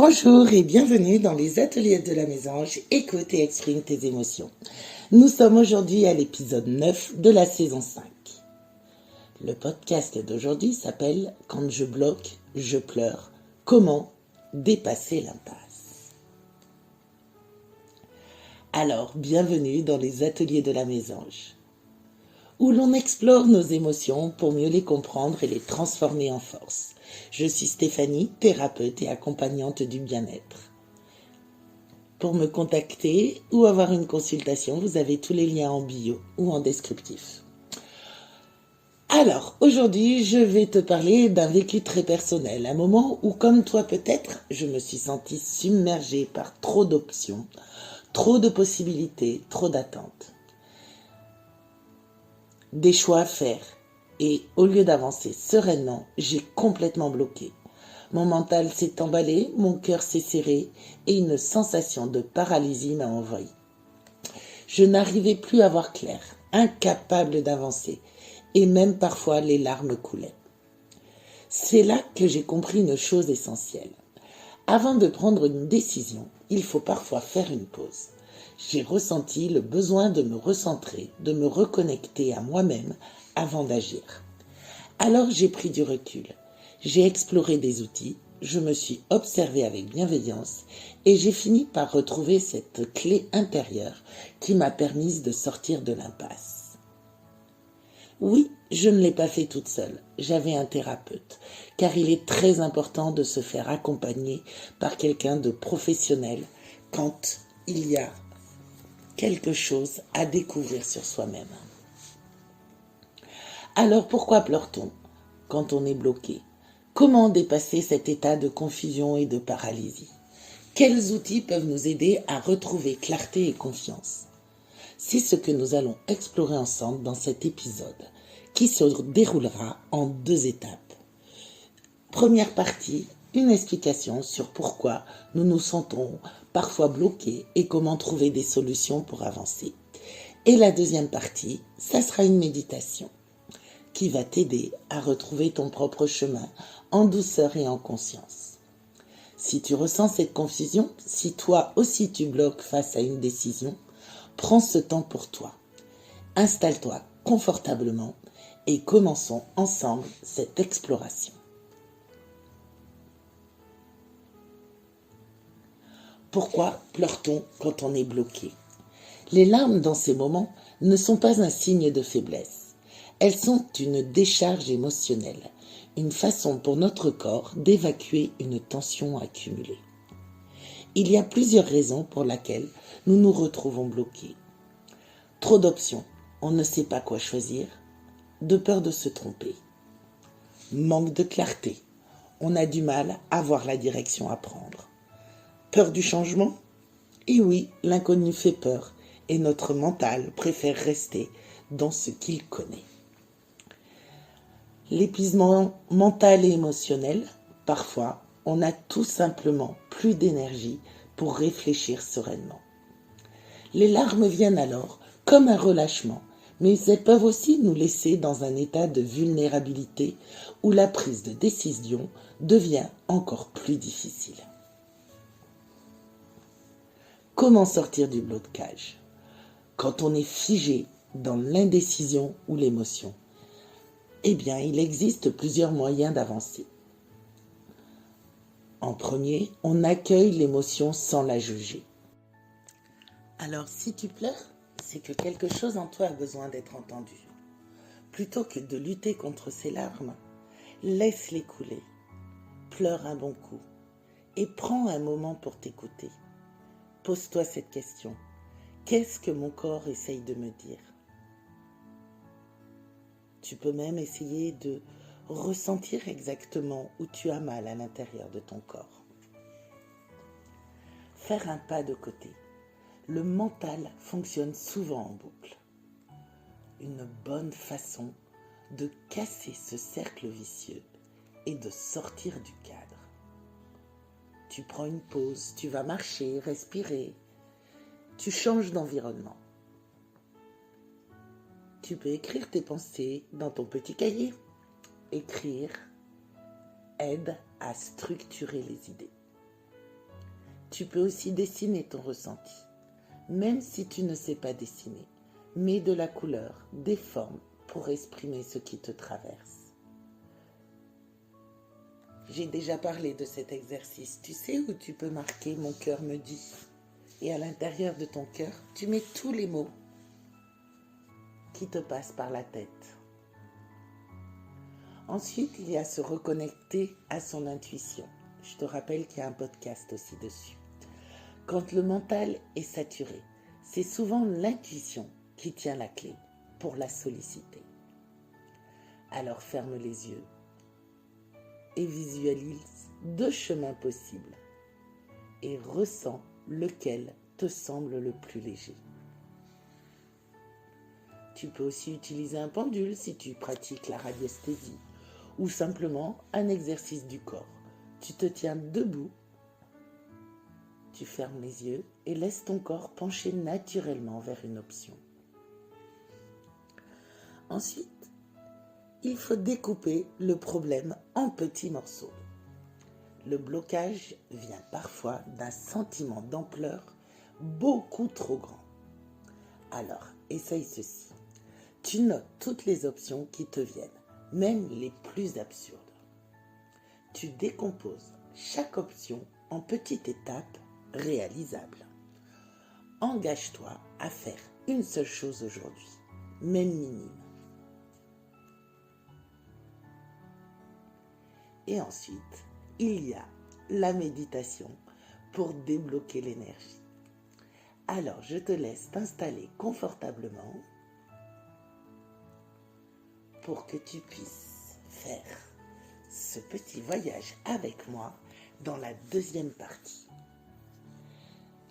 Bonjour et bienvenue dans les ateliers de la mésange, écoute et exprime tes émotions. Nous sommes aujourd'hui à l'épisode 9 de la saison 5. Le podcast d'aujourd'hui s'appelle « Quand je bloque, je pleure. Comment dépasser l'impasse ?» Alors, bienvenue dans les ateliers de la mésange, où l'on explore nos émotions pour mieux les comprendre et les transformer en force. Je suis Stéphanie, thérapeute et accompagnante du bien-être. Pour me contacter ou avoir une consultation, vous avez tous les liens en bio ou en descriptif. Alors, aujourd'hui, je vais te parler d'un vécu très personnel, un moment où, comme toi peut-être, je me suis sentie submergée par trop d'options, trop de possibilités, trop d'attentes. Des choix à faire et au lieu d'avancer sereinement, j'ai complètement bloqué. Mon mental s'est emballé, mon cœur s'est serré et une sensation de paralysie m'a envahi. Je n'arrivais plus à voir clair, incapable d'avancer et même parfois les larmes coulaient. C'est là que j'ai compris une chose essentielle. Avant de prendre une décision, il faut parfois faire une pause. J'ai ressenti le besoin de me recentrer, de me reconnecter à moi-même avant d'agir. Alors j'ai pris du recul, j'ai exploré des outils, je me suis observée avec bienveillance et j'ai fini par retrouver cette clé intérieure qui m'a permise de sortir de l'impasse. Oui, je ne l'ai pas fait toute seule, j'avais un thérapeute, car il est très important de se faire accompagner par quelqu'un de professionnel quand il y a quelque chose à découvrir sur soi-même. Alors pourquoi pleure-t-on quand on est bloqué? Comment dépasser cet état de confusion et de paralysie? Quels outils peuvent nous aider à retrouver clarté et confiance? C'est ce que nous allons explorer ensemble dans cet épisode, qui se déroulera en 2 étapes. Première partie, une explication sur pourquoi nous nous sentons parfois bloqués et comment trouver des solutions pour avancer. Et la deuxième partie, ça sera une méditation qui va t'aider à retrouver ton propre chemin en douceur et en conscience. Si tu ressens cette confusion, si toi aussi tu bloques face à une décision, prends ce temps pour toi. Installe-toi confortablement et commençons ensemble cette exploration. Pourquoi pleure-t-on quand on est bloqué? Les larmes dans ces moments ne sont pas un signe de faiblesse. Elles sont une décharge émotionnelle, une façon pour notre corps d'évacuer une tension accumulée. Il y a plusieurs raisons pour lesquelles nous nous retrouvons bloqués. Trop d'options, on ne sait pas quoi choisir, de peur de se tromper. Manque de clarté, on a du mal à voir la direction à prendre. Peur du changement? Et oui, l'inconnu fait peur et notre mental préfère rester dans ce qu'il connaît. L'épuisement mental et émotionnel, parfois, on n'a tout simplement plus d'énergie pour réfléchir sereinement. Les larmes viennent alors comme un relâchement, mais elles peuvent aussi nous laisser dans un état de vulnérabilité où la prise de décision devient encore plus difficile. Comment sortir du blocage? Quand on est figé dans l'indécision ou l'émotion, eh bien, il existe plusieurs moyens d'avancer. En premier, on accueille l'émotion sans la juger. Alors, si tu pleures, c'est que quelque chose en toi a besoin d'être entendu. Plutôt que de lutter contre ces larmes, laisse-les couler. Pleure un bon coup et prends un moment pour t'écouter. Pose-toi cette question. Qu'est-ce que mon corps essaye de me dire? Tu peux même essayer de ressentir exactement où tu as mal à l'intérieur de ton corps. Faire un pas de côté. Le mental fonctionne souvent en boucle. Une bonne façon de casser ce cercle vicieux et de sortir du cadre. Tu prends une pause, tu vas marcher, respirer, tu changes d'environnement. Tu peux écrire tes pensées dans ton petit cahier. Écrire aide à structurer les idées. Tu peux aussi dessiner ton ressenti. Même si tu ne sais pas dessiner, mets de la couleur, des formes pour exprimer ce qui te traverse. J'ai déjà parlé de cet exercice, tu sais, où tu peux marquer « mon cœur me dit ». Et à l'intérieur de ton cœur, tu mets tous les mots qui te passent par la tête. Ensuite, il y a se reconnecter à son intuition. Je te rappelle qu'il y a un podcast aussi dessus. Quand le mental est saturé, c'est souvent l'intuition qui tient la clé pour la solliciter. Alors ferme les yeux et visualise 2 chemins possibles et ressens lequel te semble le plus léger. Tu peux aussi utiliser un pendule si tu pratiques la radiesthésie ou simplement un exercice du corps. Tu te tiens debout, tu fermes les yeux et laisses ton corps pencher naturellement vers une option. Ensuite, il faut découper le problème en petits morceaux. Le blocage vient parfois d'un sentiment d'ampleur beaucoup trop grand. Alors, essaye ceci. Tu notes toutes les options qui te viennent, même les plus absurdes. Tu décomposes chaque option en petites étapes réalisables. Engage-toi à faire une seule chose aujourd'hui, même minime. Et ensuite, il y a la méditation pour débloquer l'énergie. Alors, je te laisse t'installer confortablement pour que tu puisses faire ce petit voyage avec moi dans la deuxième partie.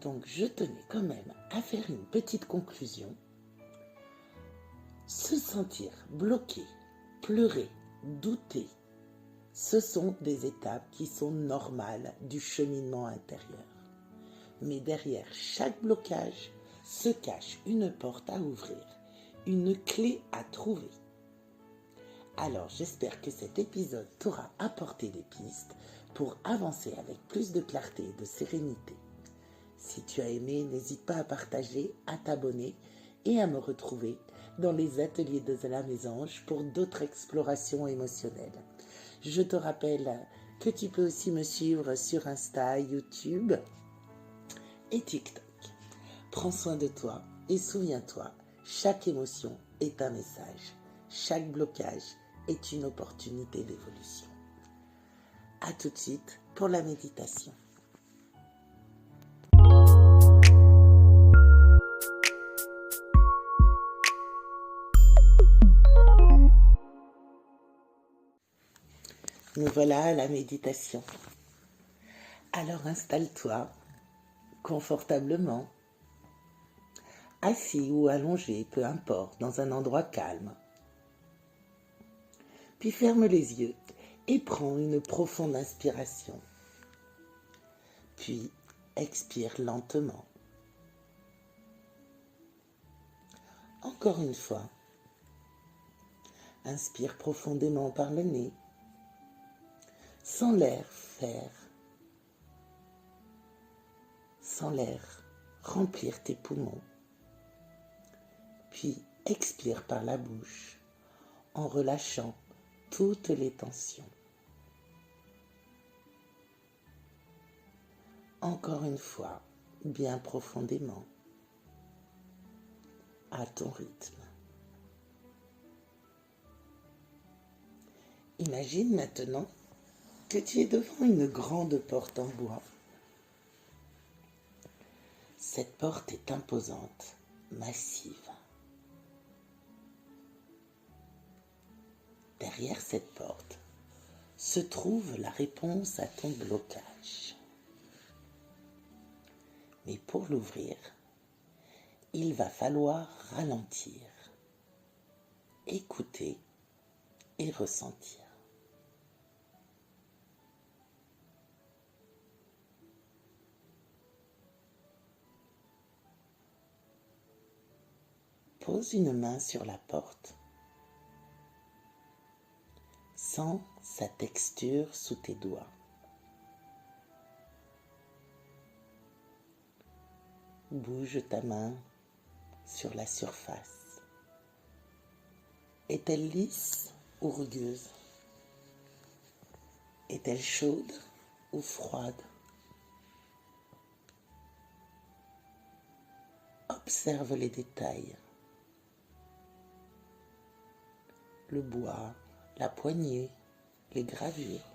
Donc, je tenais quand même à faire une petite conclusion. Se sentir bloqué, pleurer, douter, ce sont des étapes qui sont normales du cheminement intérieur. Mais derrière chaque blocage se cache une porte à ouvrir, une clé à trouver. Alors j'espère que cet épisode t'aura apporté des pistes pour avancer avec plus de clarté et de sérénité. Si tu as aimé, n'hésite pas à partager, à t'abonner et à me retrouver dans les ateliers de la Mésange pour d'autres explorations émotionnelles. Je te rappelle que tu peux aussi me suivre sur Insta, YouTube et TikTok. Prends soin de toi et souviens-toi, chaque émotion est un message. Chaque blocage est une opportunité d'évolution. À tout de suite pour la méditation. Nous voilà à la méditation. Alors installe-toi confortablement, assis ou allongé, peu importe, dans un endroit calme. Puis ferme les yeux et prends une profonde inspiration. Puis expire lentement. Encore une fois, inspire profondément par le nez. Sans l'air faire, sans l'air remplir tes poumons. Puis expire par la bouche en relâchant toutes les tensions. Encore une fois, bien profondément, à ton rythme. Imagine maintenant que tu es devant une grande porte en bois. Cette porte est imposante, massive. Derrière cette porte se trouve la réponse à ton blocage. Mais pour l'ouvrir, il va falloir ralentir, écouter et ressentir. Pose une main sur la porte. Sens sa texture sous tes doigts. Bouge ta main sur la surface. Est-elle lisse ou rugueuse? Est-elle chaude ou froide? Observe les détails. Le bois, la poignée, les gravures.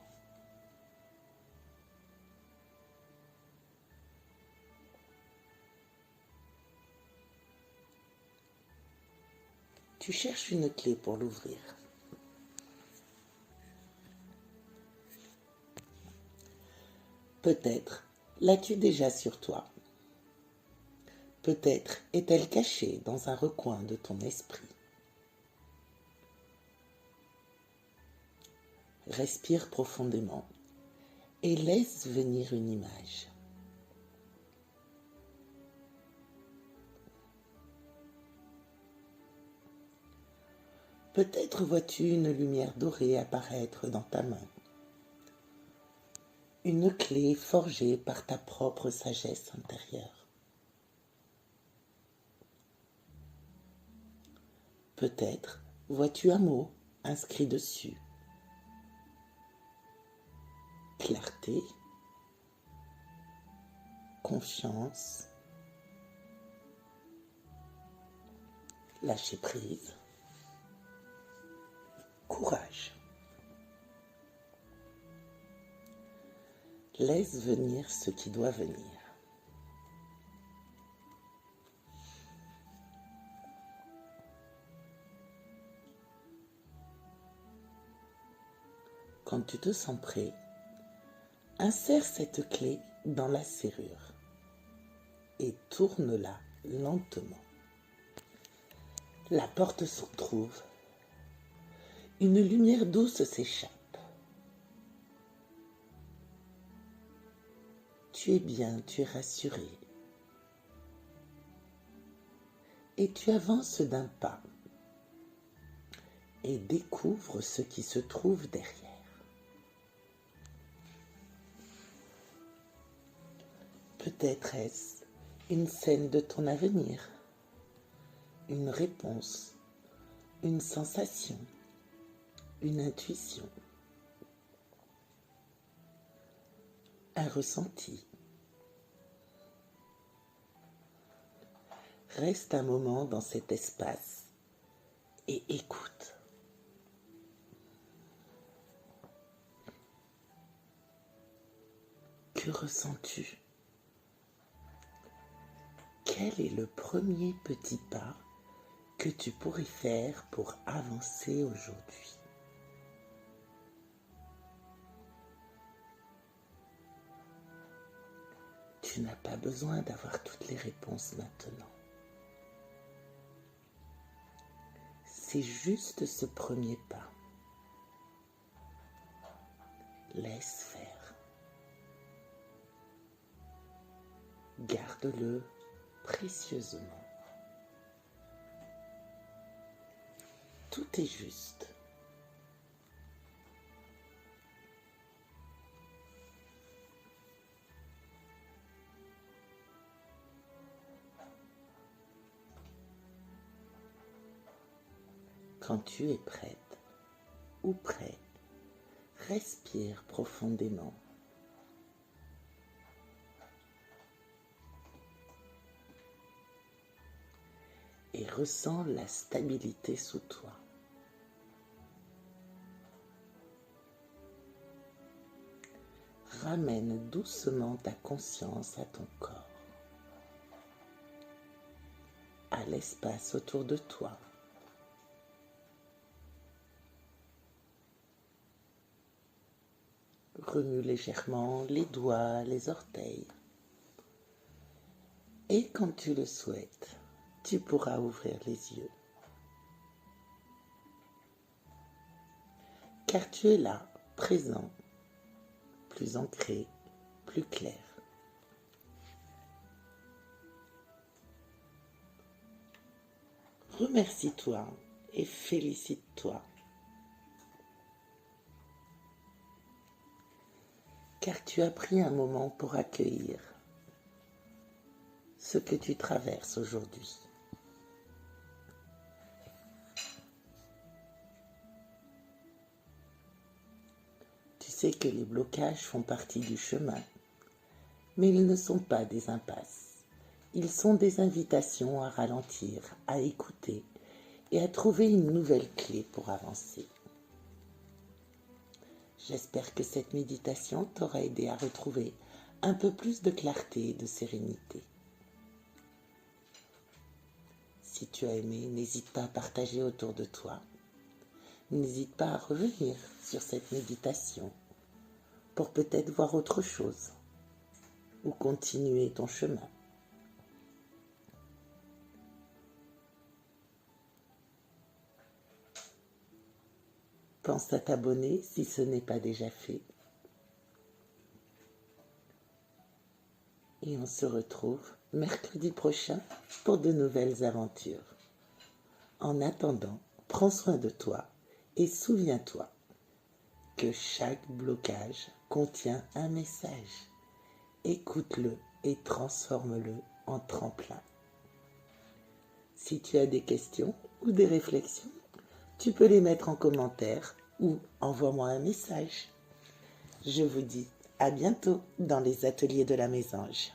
Tu cherches une clé pour l'ouvrir. Peut-être l'as-tu déjà sur toi. Peut-être est-elle cachée dans un recoin de ton esprit. Respire profondément et laisse venir une image. Peut-être vois-tu une lumière dorée apparaître dans ta main. Une clé forgée par ta propre sagesse intérieure. Peut-être vois-tu un mot inscrit dessus. Clarté, confiance, lâcher prise, courage. Laisse venir ce qui doit venir. Quand tu te sens prêt, insère cette clé dans la serrure et tourne-la lentement. La porte s'entrouvre. Une lumière douce s'échappe. Tu es bien, tu es rassuré. Et tu avances d'un pas et découvres ce qui se trouve derrière. Peut-être est-ce une scène de ton avenir, une réponse, une sensation, une intuition, un ressenti. Reste un moment dans cet espace et écoute. Que ressens-tu? Quel est le premier petit pas que tu pourrais faire pour avancer aujourd'hui? Tu n'as pas besoin d'avoir toutes les réponses maintenant. C'est juste ce premier pas. Laisse faire. Garde-le précieusement. Tout est juste. Quand tu es prête ou prêt, respire profondément. Et ressens la stabilité sous toi. Ramène doucement ta conscience à ton corps, à l'espace autour de toi. Remue légèrement les doigts, les orteils. Et quand tu le souhaites, tu pourras ouvrir les yeux. Car tu es là, présent, plus ancré, plus clair. Remercie-toi et félicite-toi. Car tu as pris un moment pour accueillir ce que tu traverses aujourd'hui. Tu sais que les blocages font partie du chemin, mais ils ne sont pas des impasses. Ils sont des invitations à ralentir, à écouter et à trouver une nouvelle clé pour avancer. J'espère que cette méditation t'aura aidé à retrouver un peu plus de clarté et de sérénité. Si tu as aimé, n'hésite pas à partager autour de toi. N'hésite pas à revenir sur cette méditation pour peut-être voir autre chose ou continuer ton chemin. Pense à t'abonner si ce n'est pas déjà fait. Et on se retrouve mercredi prochain pour de nouvelles aventures. En attendant, prends soin de toi et souviens-toi que chaque blocage contient un message. Écoute-le et transforme-le en tremplin. Si tu as des questions ou des réflexions, tu peux les mettre en commentaire ou envoie-moi un message. Je vous dis à bientôt dans les ateliers de la Mésange.